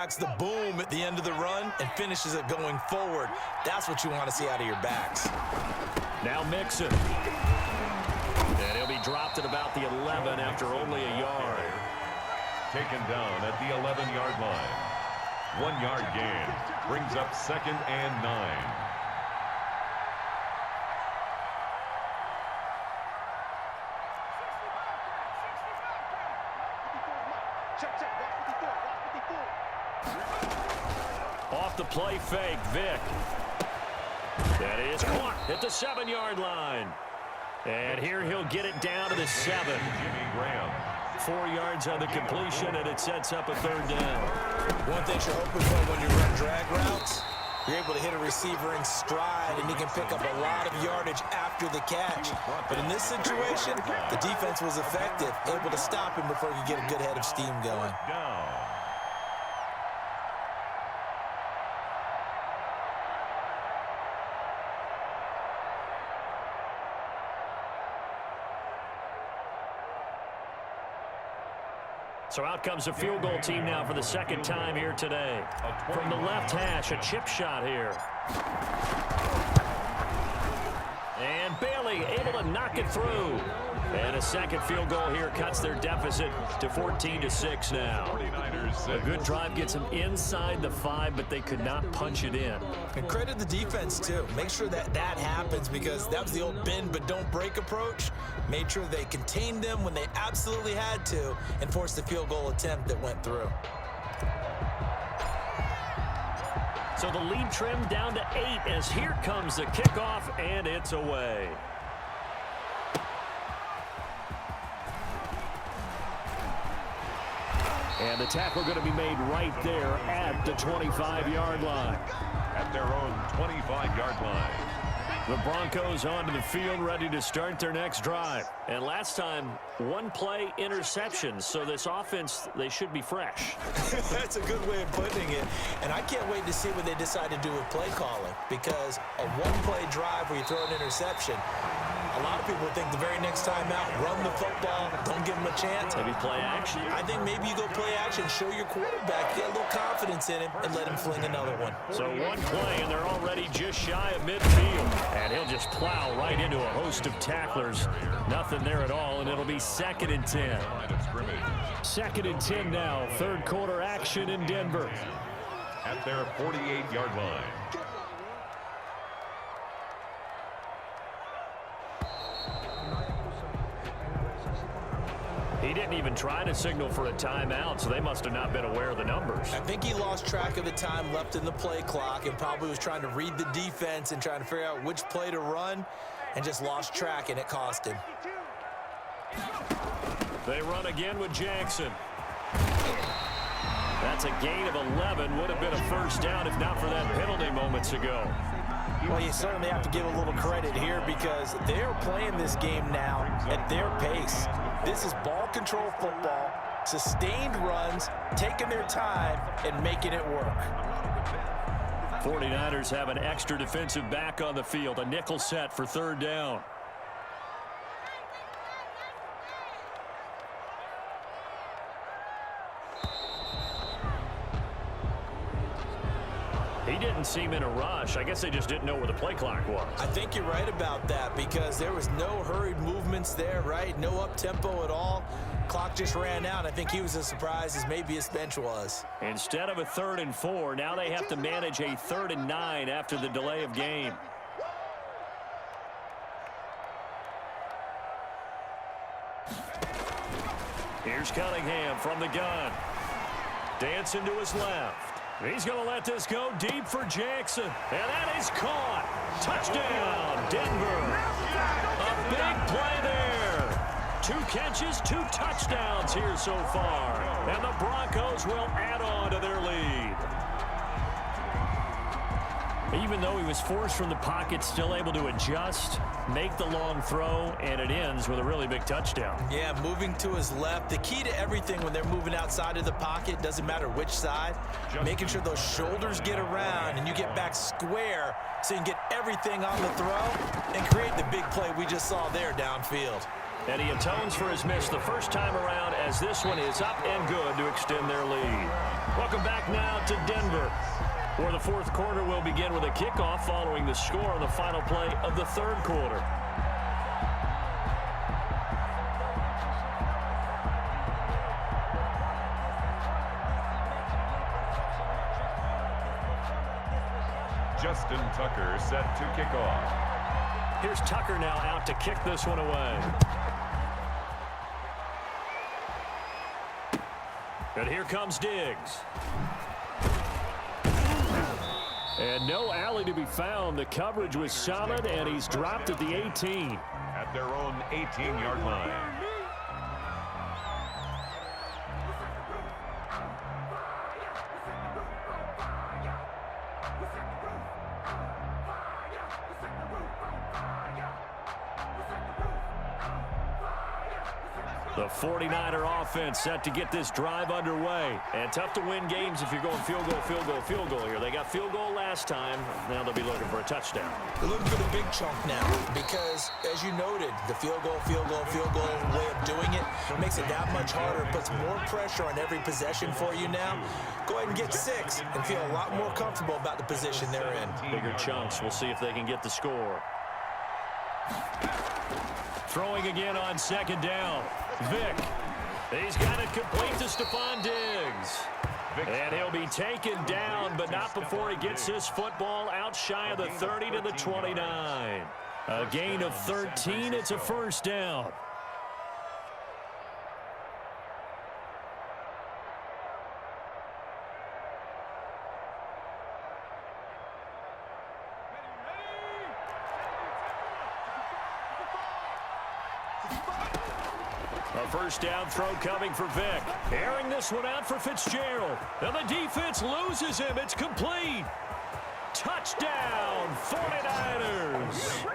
impacts the boom at the end of the run and finishes it going forward. That's what you want to see out of your backs. Now Mixon. And he'll be dropped at about the 11 after only a yard. Taken down at the 11-yard line. 1 yard gain. Brings up 2nd and 9. Off the play fake, Vic. That is caught at the 7-yard line. And here he'll get it down to the 7. Jimmy Graham. 4 yards on the completion, and it sets up a 3rd down. One thing you're hoping for when you run drag routes, you're able to hit a receiver in stride, and he can pick up a lot of yardage after the catch. But in this situation, the defense was effective, able to stop him before he could get a good head of steam going. Down. So out comes the field goal team now for the 2nd time here today. From the left hash, a chip shot here. And Bailey able to knock it through. And a 2nd field goal here cuts their deficit to 14-6 now. A good drive gets them inside the 5, but they could not punch it in. And credit the defense, too. Make sure that happens, because that was the old bend but don't break approach. Made sure they contained them when they absolutely had to and forced the field goal attempt that went through. So the lead trimmed down to 8 as here comes the kickoff, and it's away. And the tackle going to be made right there at the 25-yard line. At their own 25-yard line. The Broncos onto the field, ready to start their next drive. And last time, 1-play interception. So this offense, they should be fresh. That's a good way of putting it. And I can't wait to see what they decide to do with play calling, because a 1-play drive where you throw an interception, a lot of people think the very next time out, run the football, don't give them a chance. Maybe play action. I think maybe you go play action, show your quarterback, get a little confidence in him, and let him fling another one. So 1 play, and they're already just shy of midfield. And he'll just plow right into a host of tacklers. Nothing there at all, and it'll be 2nd and 10. 2nd and 10 now. 3rd quarter action in Denver. At their 48-yard line. He didn't even try to signal for a timeout, so they must have not been aware of the numbers. I think he lost track of the time left in the play clock and probably was trying to read the defense and trying to figure out which play to run, and just lost track, and it cost him. They run again with Jackson. That's a gain of 11. Would have been a 1st down if not for that penalty moments ago. Well, you certainly have to give a little credit here, because they're playing this game now at their pace. This is ball control football, sustained runs, taking their time, and making it work. 49ers have an extra defensive back on the field, a nickel set for 3rd down. He didn't seem in a rush. I guess they just didn't know where the play clock was. I think you're right about that, because there was no hurried movements there, right? No up-tempo at all. Clock just ran out. I think he was as surprised as maybe his bench was. Instead of a 3rd and 4, now they have to manage a 3rd and 9 after the delay of game. Here's Cunningham from the gun. Dancing to his left. He's going to let this go deep for Jackson. And that is caught. Touchdown, Denver. A big play there. 2 catches, 2 touchdowns here so far. And the Broncos will add on to their lead. Even though he was forced from the pocket, still able to adjust, make the long throw, and it ends with a really big touchdown. Yeah, moving to his left. The key to everything when they're moving outside of the pocket, doesn't matter which side, making sure those shoulders get around and you get back square so you can get everything on the throw and create the big play we just saw there downfield. And he atones for his miss the first time around as this one is up and good to extend their lead. Welcome back now to Denver, where the fourth quarter will begin with a kickoff following the score on the final play of the third quarter. Justin Tucker set to kick off. Here's Tucker now out to kick this one away. And here comes Diggs. And no alley to be found. The coverage was solid, and he's dropped at the 18. At their own 18-yard line. The 49er offense set to get this drive underway. And tough to win games if you're going field goal, field goal, field goal here. They got field goal last time. Now they'll be looking for a touchdown. They're looking for the big chunk now because, as you noted, the field goal way of doing it makes it that much harder. It puts more pressure on every possession for you now. Go ahead and get 6 and feel a lot more comfortable about the position they're in. Bigger chunks. We'll see if they can get the score. Throwing again on second down. Vick. He's got it complete to Stephon Diggs. And he'll be taken down, but not before he gets this football out shy of the 30 to the 29. A gain of 13. It's a first down. A first down throw coming for Vick. Airing this one out for Fitzgerald. And the defense loses him. It's complete. Touchdown, 49ers.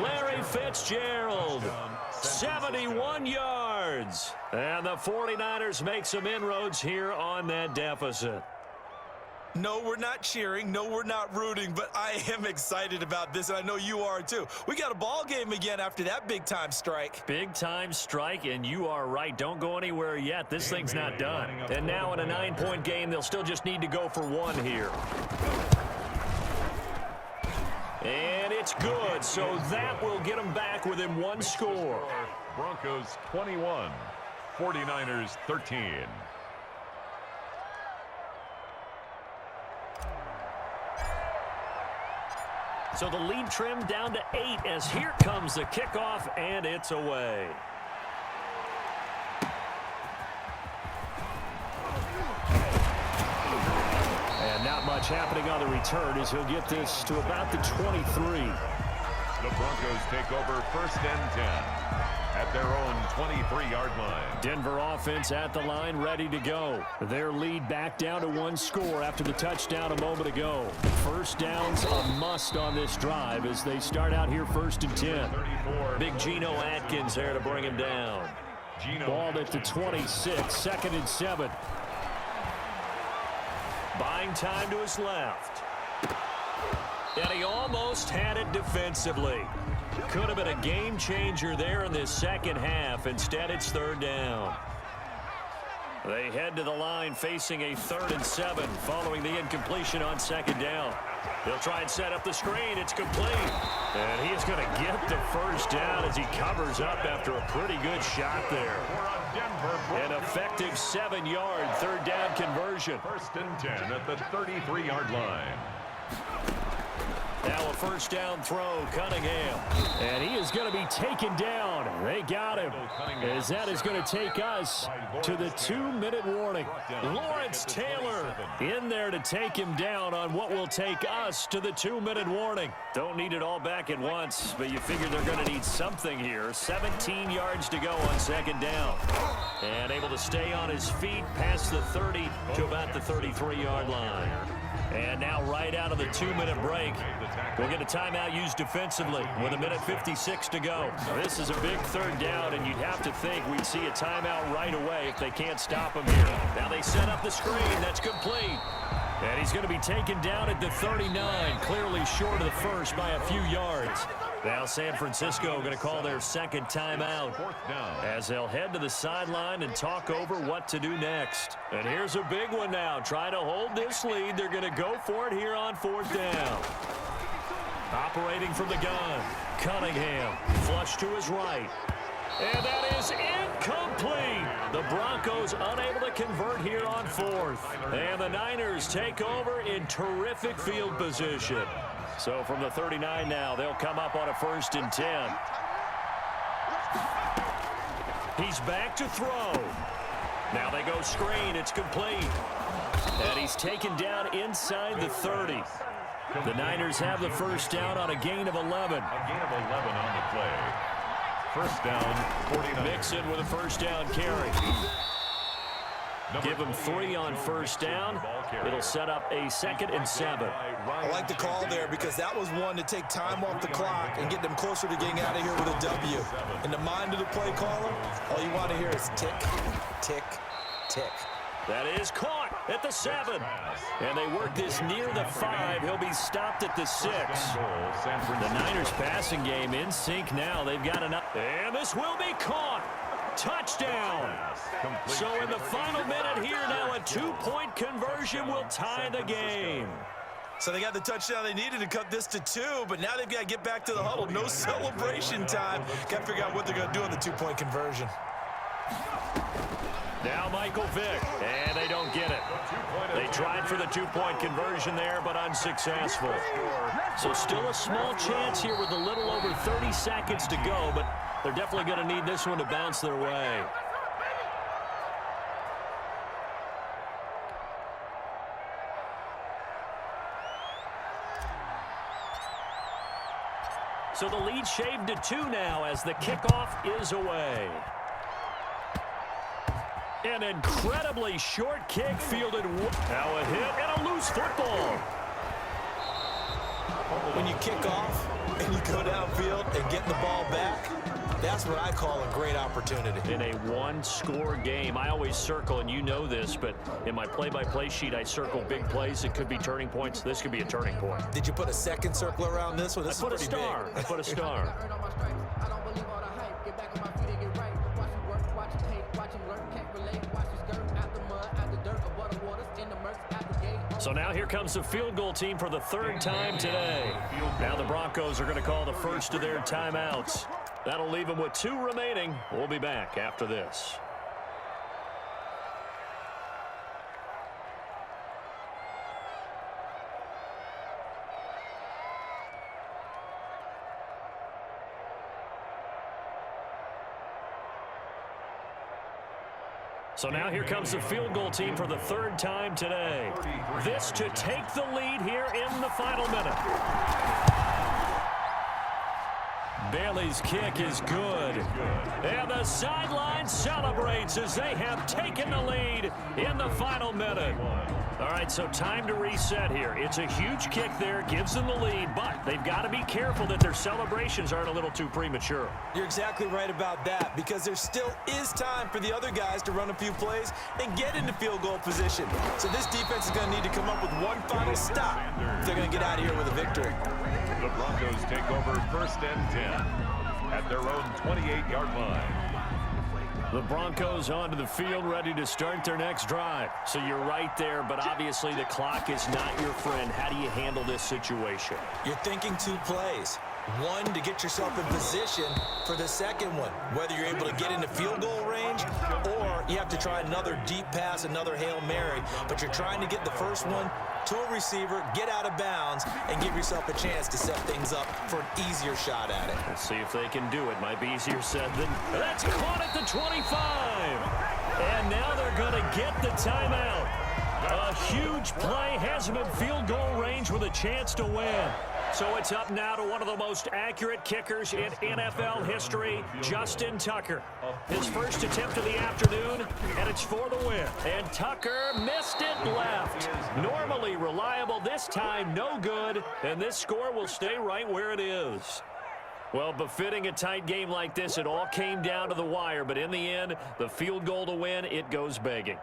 Larry Fitzgerald, 71 yards. And the 49ers make some inroads here on that deficit. No, we're not cheering. No, we're not rooting, but I am excited about this, and I know you are too. We got a ball game again after that big-time strike. Big-time strike, and you are right. Don't go anywhere yet. This thing's not done. And now in a 9-point game, they'll still just need to go for 1 here. And it's good, so that will get them back within 1 score. Broncos 21, 49ers 13. So the lead trimmed down to 8 as here comes the kickoff, and it's away. And not much happening on the return as he'll get this to about the 23. The Broncos take over 1st and 10 at their own 23-yard line. Denver offense at the line, ready to go. Their lead back down to 1 score after the touchdown a moment ago. First down's a must on this drive as they start out here 1st and 10. Big Geno Atkins there to bring him down. Ball at the 26, 2nd and 7. Buying time to his left. And he almost had it defensively. Could have been a game changer there in this second half. Instead, it's 3rd down. They head to the line facing a 3rd and 7 following the incompletion on 2nd down. He'll try and set up the screen. It's complete. And he is going to get the first down as he covers up after a pretty good shot there. An effective 7-yard 3rd down conversion. 1st and 10 at the 33-yard line. Now a first down throw, Cunningham. And he is going to be taken down. They got him. As that is going to take us to the 2-minute warning. Lawrence Taylor in there to take him down on what will take us to the 2-minute warning. Don't need it all back at once, but you figure they're going to need something here. 17 yards to go on 2nd down. And able to stay on his feet past the 30 to about the 33-yard line. And now right out of the 2-minute break, we'll get a timeout used defensively with 1:56 to go. This is a big 3rd down, and you'd have to think we'd see a timeout right away if they can't stop him here. Now they set up the screen. That's complete. And he's going to be taken down at the 39, clearly short of the first by a few yards. Now San Francisco going to call their second timeout as they'll head to the sideline and talk over what to do next. And here's a big one now. Trying to hold this lead. They're going to go for it here on 4th down. Operating from the gun, Cunningham, flush to his right. And that is incomplete. The Broncos unable to convert here on 4th. And the Niners take over in terrific field position. So from the 39 now, they'll come up on a 1st and 10. He's back to throw. Now they go screen. It's complete. And he's taken down inside the 30. The Niners have the 1st down on a gain of 11. A gain of 11 on the play. 1st down, 49. Mixon with a 1st down carry. Give him 3 on 1st down. It'll set up a 2nd and 7. I like the call there because that was one to take time off the clock and get them closer to getting out of here with a W. In the mind of the play caller, all you want to hear is tick, tick, tick. That is caught at the 7. And they work this near the 5. He'll be stopped at the 6. The Niners passing game in sync now. They've got enough. And this will be caught. Touchdown. So in the final minute here now, a 2-point conversion will tie the game. So they got the touchdown they needed to cut this to 2, but now they've got to get back to the huddle. No celebration time. Got to figure out what they're going to do on the 2-point conversion. Now Michael Vick, and they don't get it. They tried for the 2-point conversion there, but unsuccessful. So still a small chance here with a little over 30 seconds to go, but they're definitely going to need this one to bounce their way. So the lead shaved to 2 now as the kickoff is away. An incredibly short kick fielded. Now a hit and a loose football. When you kick off and you go downfield and get the ball back, that's what I call a great opportunity. In a one-score game, I always circle, and you know this, but in my play-by-play sheet, I circle big plays. It could be turning points. This could be a turning point. Did you put a second circle around this one? This I put a star. Big. I put a star. So now here comes the field goal team for the 3rd time today. Now the Broncos are going to call the first of their timeouts. That'll leave them with 2 remaining. We'll be back after this. So now here comes the field goal team for the 3rd time today. This to take the lead here in the final minute. Bailey's kick is good. And the sideline celebrates as they have taken the lead in the final minute. All right, so time to reset here. It's a huge kick there, gives them the lead, but they've got to be careful that their celebrations aren't a little too premature. You're exactly right about that because there still is time for the other guys to run a few plays and get into field goal position. So this defense is going to need to come up with one final stop if they're going to get out of here with a victory. The Broncos take over 1st and 10 at their own 28-yard line. The Broncos onto the field ready to start their next drive. So you're right there, but obviously the clock is not your friend. How do you handle this situation? You're thinking 2 plays. One, to get yourself in position for the second one, whether you're able to get into field goal range or you have to try another deep pass, another Hail Mary, but you're trying to get the first one to a receiver, get out of bounds, and give yourself a chance to set things up for an easier shot at it. Let's see if they can do it. Might be easier said than... That's caught at the 25. And now they're going to get the timeout. A huge play has them in field goal range with a chance to win. So it's up now to one of the most accurate kickers in NFL history, Justin Tucker. His first attempt of the afternoon, and it's for the win. And Tucker missed it left. Normally reliable, this time no good, and this score will stay right where it is. Well, befitting a tight game like this, it all came down to the wire, but in the end, the field goal to win, it goes begging.